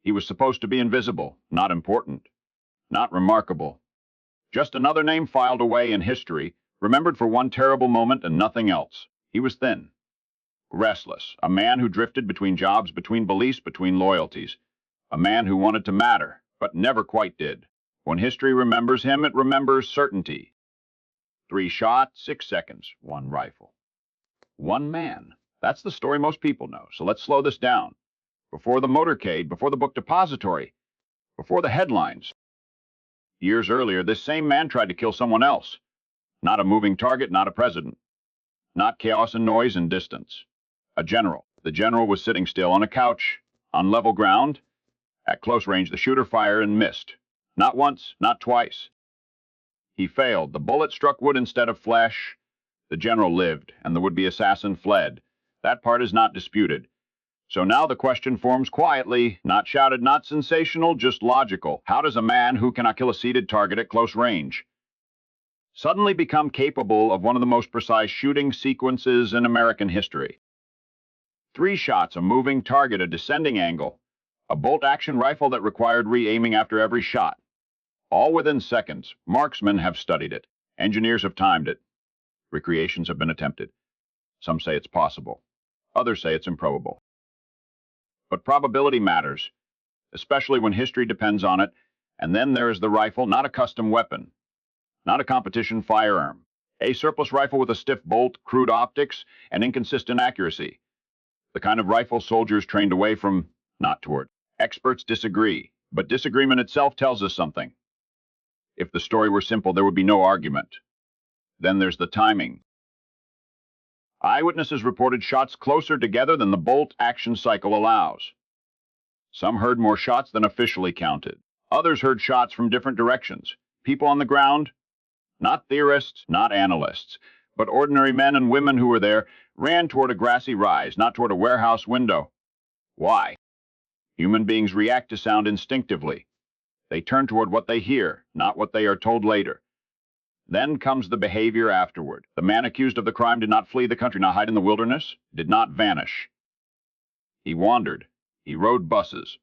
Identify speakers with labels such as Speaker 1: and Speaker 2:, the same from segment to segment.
Speaker 1: He was supposed to be invisible, not important, not remarkable. Just another name filed away in history, remembered for one terrible moment and nothing else. He was thin, restless, a man who drifted between jobs, between beliefs, between loyalties. A man who wanted to matter, but never quite did. When history remembers him, it remembers certainty. 3 shots, 6 seconds, 1 rifle. One man. That's the story most people know, so let's slow this down. Before the motorcade, before the book depository, before the headlines. Years earlier, this same man tried to kill someone else. Not a moving target, not a president. Not chaos and noise and distance. A general. The general was sitting still on a couch, on level ground. At close range, the shooter fired and missed. Not once, not twice. He failed. The bullet struck wood instead of flesh. The general lived, and the would-be assassin fled. That part is not disputed. So now the question forms quietly, not shouted, not sensational, just logical. How does a man who cannot kill a seated target at close range suddenly become capable of one of the most precise shooting sequences in American history? 3 shots, a moving target, a descending angle, a bolt-action rifle that required re-aiming after every shot. All within seconds. Marksmen have studied it. Engineers have timed it. Recreations have been attempted. Some say it's possible. Others say it's improbable. But probability matters, especially when history depends on it. And then there is the rifle, not a custom weapon, not a competition firearm. A surplus rifle with a stiff bolt, crude optics, and inconsistent accuracy. The kind of rifle soldiers trained away from, not toward. Experts disagree, but disagreement itself tells us something. If the story were simple, there would be no argument. Then there's the timing. Eyewitnesses reported shots closer together than the bolt action cycle allows. Some heard more shots than officially counted. Others heard shots from different directions. People on the ground, not theorists, not analysts, but ordinary men and women who were there, ran toward a grassy rise, not toward a warehouse window. Why? Human beings react to sound instinctively. They turn toward what they hear, not what they are told later. Then comes the behavior afterward. The man accused of the crime did not flee the country, not hide in the wilderness, did not vanish. He wandered. He rode buses.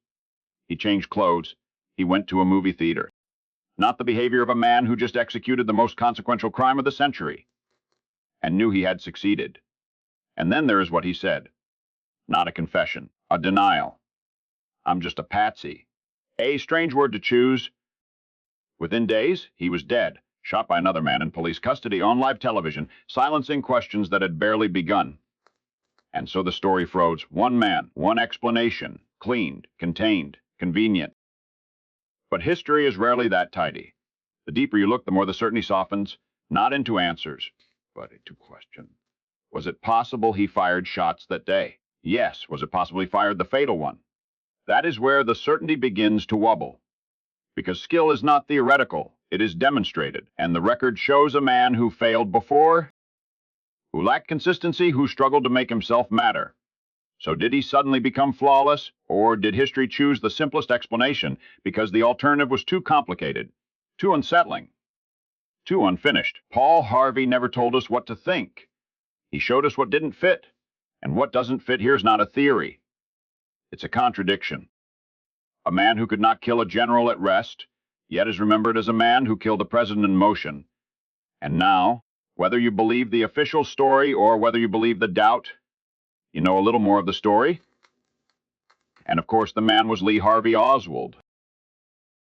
Speaker 1: He changed clothes. He went to a movie theater. Not the behavior of a man who just executed the most consequential crime of the century and knew he had succeeded. And then there is what he said. Not a confession, a denial. I'm just a patsy. A strange word to choose. Within days, he was dead, shot by another man in police custody on live television, silencing questions that had barely begun. And so the story froze. One man, one explanation, cleaned, contained, convenient. But history is rarely that tidy. The deeper you look, the more the certainty softens, not into answers, but into question. Was it possible he fired shots that day? Yes. Was it possible he fired the fatal one? That is where the certainty begins to wobble. Because skill is not theoretical, it is demonstrated, and the record shows a man who failed before, who lacked consistency, who struggled to make himself matter. So did he suddenly become flawless, or did history choose the simplest explanation because the alternative was too complicated, too unsettling, too unfinished? Paul Harvey never told us what to think. He showed us what didn't fit, and what doesn't fit here is not a theory. It's a contradiction. A man who could not kill a general at rest, yet is remembered as a man who killed a president in motion. And now, whether you believe the official story or whether you believe the doubt, you know a little more of the story. And of course, the man was Lee Harvey Oswald.